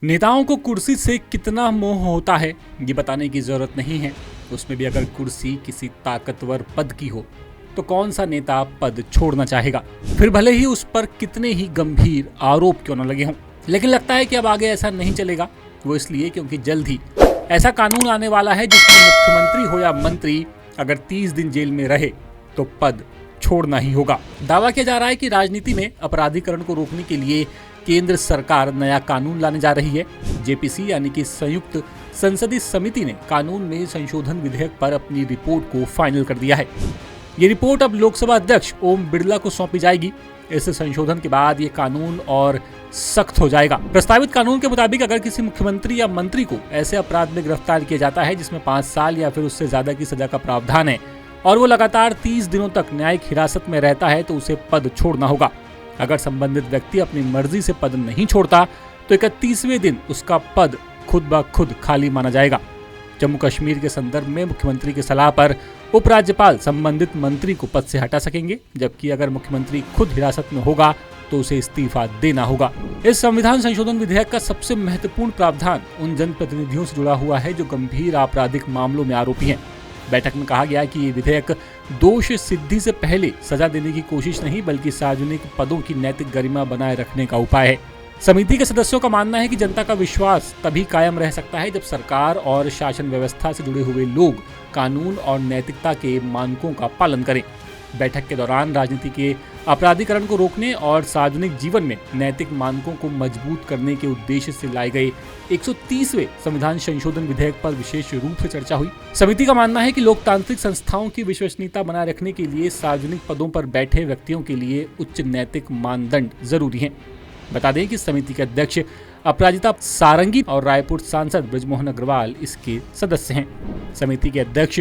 नेताओं को कुर्सी से कितना मोह होता है ये बताने की जरूरत नहीं है। उसमें भी अगर कुर्सी किसी ताकतवर पद की हो तो कौन सा नेता पद छोड़ना चाहेगा, फिर भले ही उस पर कितने ही गंभीर आरोप क्यों न लगे हों। लेकिन लगता है कि अब आगे ऐसा नहीं चलेगा। वो इसलिए क्योंकि जल्द ही ऐसा कानून आने वाला है जिसमें मुख्यमंत्री हो या मंत्री अगर 30 दिन जेल में रहे तो पद छोड़ना ही होगा। दावा किया जा रहा है कि राजनीति में अपराधीकरण को रोकने के लिए केंद्र सरकार नया कानून लाने जा रही है। जेपीसी यानी कि संयुक्त संसदीय समिति ने कानून में संशोधन विधेयक पर अपनी रिपोर्ट को फाइनल कर दिया है। ये रिपोर्ट अब लोकसभा अध्यक्ष ओम बिरला को सौंपी जाएगी। इस संशोधन के बाद ये कानून और सख्त हो जाएगा। प्रस्तावित कानून के मुताबिक अगर किसी मुख्यमंत्री या मंत्री को ऐसे अपराध में गिरफ्तार किया जाता है जिसमें 5 साल या फिर उससे ज्यादा की सजा का प्रावधान है और वो लगातार 30 दिनों तक न्यायिक हिरासत में रहता है तो उसे पद छोड़ना होगा। अगर संबंधित व्यक्ति अपनी मर्जी से पद नहीं छोड़ता तो 31वें दिन उसका पद खुद ब खुद खाली माना जाएगा। जम्मू कश्मीर के संदर्भ में मुख्यमंत्री की सलाह पर उपराज्यपाल संबंधित मंत्री को पद से हटा सकेंगे, जबकि अगर मुख्यमंत्री खुद हिरासत में होगा तो उसे इस्तीफा देना होगा। इस संविधान संशोधन विधेयक का सबसे महत्वपूर्ण प्रावधान उन जनप्रतिनिधियों से जुड़ा हुआ है जो गंभीर आपराधिक मामलों में आरोपी हैं। बैठक में कहा गया कि ये विधेयक दोष सिद्धि से पहले सजा देने की कोशिश नहीं बल्कि सार्वजनिक पदों की नैतिक गरिमा बनाए रखने का उपाय है। समिति के सदस्यों का मानना है कि जनता का विश्वास तभी कायम रह सकता है जब सरकार और शासन व्यवस्था से जुड़े हुए लोग कानून और नैतिकता के मानकों का पालन करें। बैठक के दौरान राजनीति के अपराधीकरण को रोकने और सार्वजनिक जीवन में नैतिक मानकों को मजबूत करने के उद्देश्य से लाए गए 130वें संविधान संशोधन विधेयक पर विशेष रूप से चर्चा हुई। समिति का मानना है कि लोकतांत्रिक संस्थाओं की विश्वसनीयता बनाए रखने के लिए सार्वजनिक पदों पर बैठे व्यक्तियों के लिए उच्च नैतिक मानदंड जरूरी हैं। बता दें कि समिति के अध्यक्ष अपराजिता सारंगी और रायपुर सांसद बृजमोहन अग्रवाल इसके सदस्य हैं। समिति के अध्यक्ष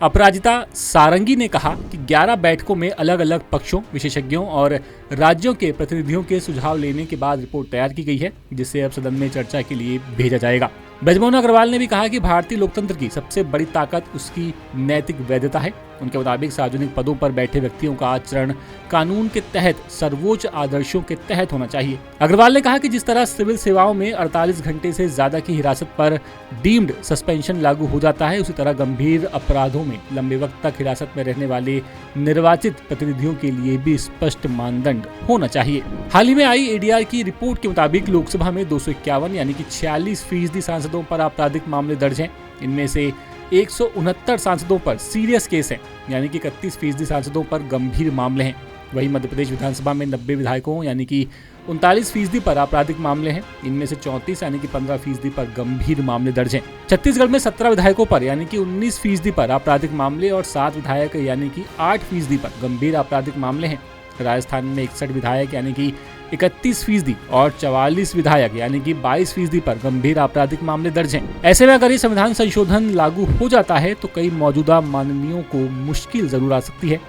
अपराजिता सारंगी ने कहा कि 11 बैठकों में अलग अलग पक्षों, विशेषज्ञों और राज्यों के प्रतिनिधियों के सुझाव लेने के बाद रिपोर्ट तैयार की गई है, जिसे अब सदन में चर्चा के लिए भेजा जाएगा। बृजमोहन अग्रवाल ने भी कहा कि भारतीय लोकतंत्र की सबसे बड़ी ताकत उसकी नैतिक वैधता है। उनके मुताबिक सार्वजनिक पदों पर बैठे व्यक्तियों का आचरण कानून के तहत सर्वोच्च आदर्शों के तहत होना चाहिए। अग्रवाल ने कहा कि जिस तरह सिविल सेवाओं में 48 घंटे से ज्यादा की हिरासत पर डीम्ड सस्पेंशन लागू हो जाता है, उसी तरह गंभीर अपराधों में लंबे वक्त तक हिरासत में रहने वाले निर्वाचित प्रतिनिधियों के लिए भी स्पष्ट मानदंड होना चाहिए। हाल ही में आई एडीआर की रिपोर्ट के मुताबिक लोकसभा में 251 यानी कि 46% सांसदों पर आपराधिक मामले दर्ज हैं। इनमें से 169 सांसदों पर सीरियस केस है, यानी कि 31% सांसदों पर गंभीर मामले हैं। वहीं मध्य प्रदेश विधानसभा में 90 विधायकों यानी कि 39% पर आपराधिक मामले हैं। इनमें से 34 यानी कि 15% पर गंभीर मामले दर्ज हैं। छत्तीसगढ़ में 17 विधायकों पर यानी कि 19% पर आपराधिक मामले और 7 विधायक यानी कि 8% पर गंभीर आपराधिक मामले हैं। राजस्थान में 61 विधायक यानी कि 31% और 44 विधायक यानी कि 22% पर गंभीर आपराधिक मामले दर्ज हैं। ऐसे में अगर ये संविधान संशोधन लागू हो जाता है तो कई मौजूदा माननीयों को मुश्किल जरूर आ सकती है।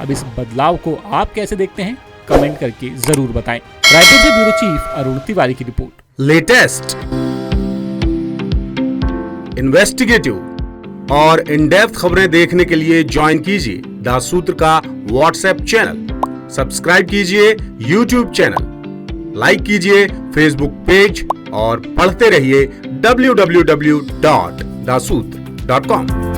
अब इस बदलाव को आप कैसे देखते हैं, कमेंट करके जरूर बताएं। रायपुर से ब्यूरो चीफ अरुण तिवारी की रिपोर्ट। लेटेस्ट, इन्वेस्टिगेटिव और इन डेप्थ खबरें देखने के लिए ज्वाइन कीजिए द सूत्र का व्हाट्सएप चैनल, सब्सक्राइब कीजिए YouTube चैनल, लाइक कीजिए Facebook पेज और पढ़ते रहिए www.daसूत्र.com।